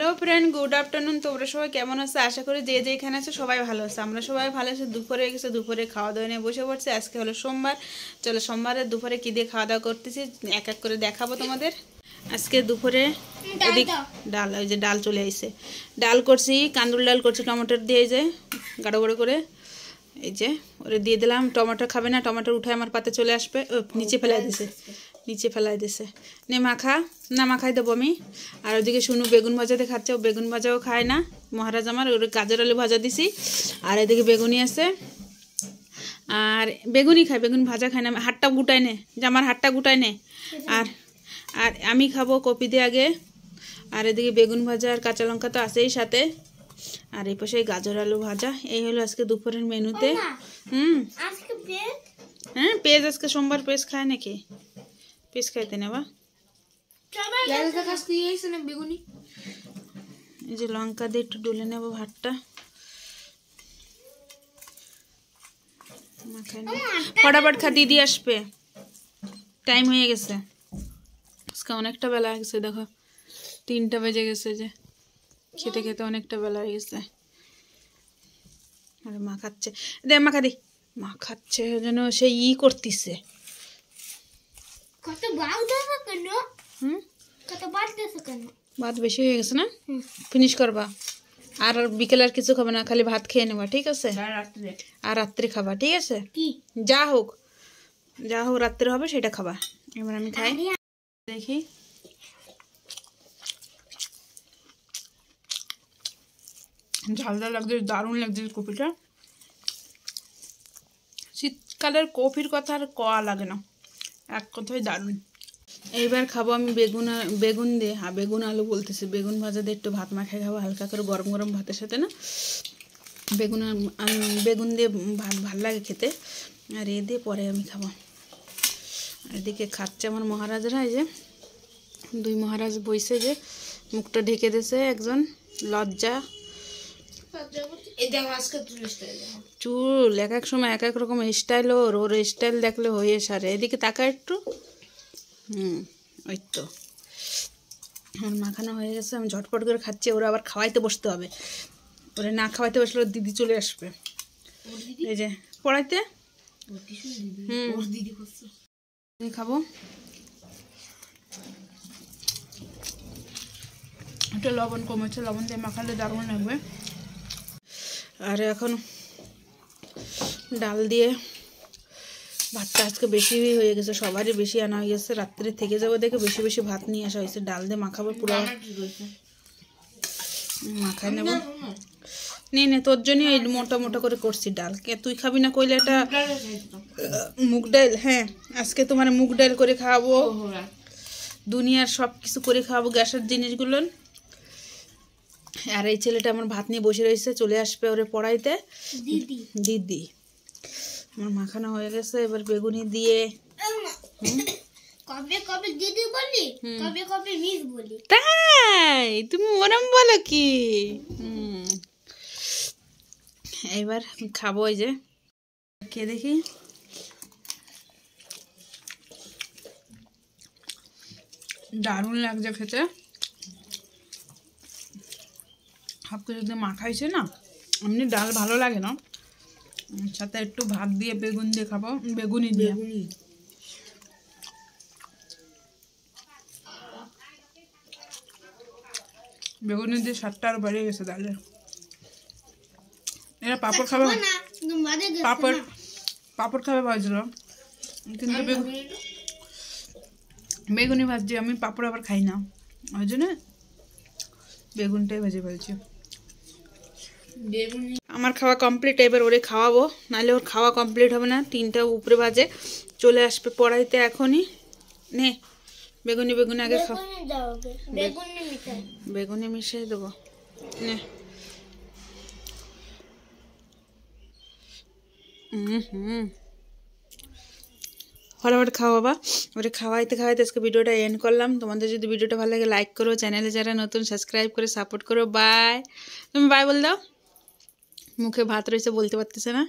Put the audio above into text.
Hello friend, good afternoon. তোমরা সবাই কেমন আছো? আশা করি যে যেখানে আছো সবাই ভালো আছে। আমরা সবাই ভালো আছি। দুপুরে গেছে, দুপুরে খাওয়া দাওয়া নিয়ে বসে পড়ছে। আজকে হলো সোমবার। চলো সোমবারের দুপুরে কী দিয়ে খাওয়া দাওয়া করতেছি এক এক করে দেখাবো তোমাদের। আজকে দুপুরে এদিক ডাল, ওই যে ডাল চলে আসছে। ডাল করছি, কান্দুল ডাল করছি টমেটোর দিয়ে, এই যে গাঢ় গাঢ় করে, এই যে ওরে দিয়ে দিলাম। টমেটো খাবে না, টমেটো উঠে আমার পাতে চলে আসবে। নিচে ফেলাই দিছে, নিচে ফেলাই দিছে। নে মাখা, না মাখাই দেবো আমি। আর ওইদিকে শুনু বেগুন ভাজাতে খাচ্ছে, ও বেগুন ভাজাও খায় না মহারাজ আমার। ওর গাজর আলু ভাজা দিছি। আর এদিকে বেগুনি আছে, আর বেগুনি খায়, বেগুন ভাজা খায় না। হাতটা গুটাই নে, যে আমার হাতটা গুটাই নে। আর আর আমি খাবো কপি দিয়ে আগে। আর এদিকে বেগুন ভাজা আর কাঁচা লঙ্কা তো আছেই সাথে। আর এই পাশে গাজর আলু ভাজা। এই হলো আজকে দুপুরের মেনুতে। হ্যাঁ, পেঁয়াজ আজকে সোমবার, পেঁয়াজ খায় নাকি? পেঁয়াজ খাইতে নেবা। এই যে লঙ্কা দিয়ে একটু ডলে নেব ভাতটা। ফটাফট খা, দিদি আসবে, টাইম হয়ে গেছে। আজকে অনেকটা বেলা হয়ে গেছে, দেখো 3টা বেজে গেছে। যে খেতে খেতে অনেকটা বেলা হয়ে গেছে। আরে মা খাচ্ছে, দে মাখা দি। মা খাচ্ছে যেন সে করতিছে। ভাত বেশি হয়ে গেছে না? ফিনিশ করবা। আর বিকেল আর কিছু খাবে না, খালি ভাত খেয়ে নেবা, ঠিক আছে? আর রাত্রে খাবা, ঠিক আছে? যা হোক যা হোক রাত্রে হবে সেটা খাবা। এবার আমি খাই, দেখি। ঝাল ঝাল লাগছে, দারুণ লাগছে কপিটা। শীতকালের কপির কথা আর কয়া লাগে না, এক কথাই দারুণ। এইবার খাবো আমি বেগুন দিয়ে, হ্যাঁ বেগুন আলু বলতেছি, বেগুন ভাজা দিয়ে একটু ভাত মাখাই খাবো হালকা করে, গরম গরম ভাতের সাথে না। বেগুন দিয়ে ভাত ভাল লাগে খেতে। আর এ দিয়ে পরে আমি খাবো। এদিকে খাচ্ছে আমার মহারাজরা। এই যে 2 মহারাজ বইছে, যে মুখটা ঢেকে দিয়েছে একজন, লজ্জা। চুল এক এক সময় এক এক রকম স্টাইল, ওর স্টাইল দেখলে হয়ে সারে। এদিকে তাকা একটু। ওই তো আমার মাখানো হয়ে গেছে, আমি ঝটপট করে খাচ্ছি। ওরা আবার খাওয়াইতে বসতে হবে, ওরা না খাওয়াইতে বসলে দিদি চলে আসবে। এই যে পড়াইতে খাবো। একটু লবণ কমেছে, লবণ দিয়ে মাখালে দারুণ লাগবে। আর এখন ডাল দিয়ে ভাতটা আজকে বেশি হয়ে গেছে, সবারই বেশি আনা হয়ে গেছে। রাত্রে থেকে যাবো দেখে বেশি বেশি ভাত নিয়ে আসা হয়েছে। ডাল দিয়ে মাখাবো, পুরো মাখায় নেব। নে তোর জন্যই এই মোটা মোটা করে করছি ডাল। কে তুই খাবি না কইলে? এটা মুগ ডাল। হ্যাঁ, আজকে তোমার মুগ ডাল করে খাওয়াবো, দুনিয়ার সব কিছু করে খাওয়াবো, গ্যাসের জিনিসগুলো। আর এই ছেলেটা আমার ভাত নিয়ে বসে রয়েছে, চলে আসবে ওরে পড়াইতে। দিদি আমার মাখানো হয়ে গেছে। এবার বেগুনি দিয়ে, তাই তুমি ওরম বলো কি? এবার খাবো। এই যে খেয়ে দেখি। দারুণ লাগছে খেতে। সব কিছু দিয়ে মাখাইছে না, এমনি ডাল ভালো লাগে না, সাথে একটু ভাত দিয়ে বেগুন দিয়ে খাবো, বেগুনি দিয়ে। বেগুনি দিয়ে স্বাদটা আরো বেড়ে গেছে ডালের। এরা পাপড় খাবে, পাপড় খাবে ভাজল, কিন্তু বেগুনি ভাজছি আমি, পাপড় আবার খাই না, ওই জন্য বেগুনটাই ভেজে ফেলছি। আমার খাওয়া কমপ্লিট, এবার ওরে খাওয়াবো, নাহলে ওর খাওয়া কমপ্লিট হবে না। 3টা উপরে বাজে, চলে আসবে পড়াইতে এখনই। নে বেগুনি আগে খাও, বেগুনি মিশিয়ে দেবো। নে ফটাফট খাও বাবা। ওরে খাওয়াইতে খাওয়াইতে আজকে ভিডিওটা এন্ড করলাম। তোমাদের যদি ভিডিওটা ভালো লাগে লাইক করো, চ্যানেলে যারা নতুন সাবস্ক্রাইব করে সাপোর্ট করো। বাই, তুমি বাই বল দাও। মুখে ভাত রয়েছে, বলতে পারতেছে না।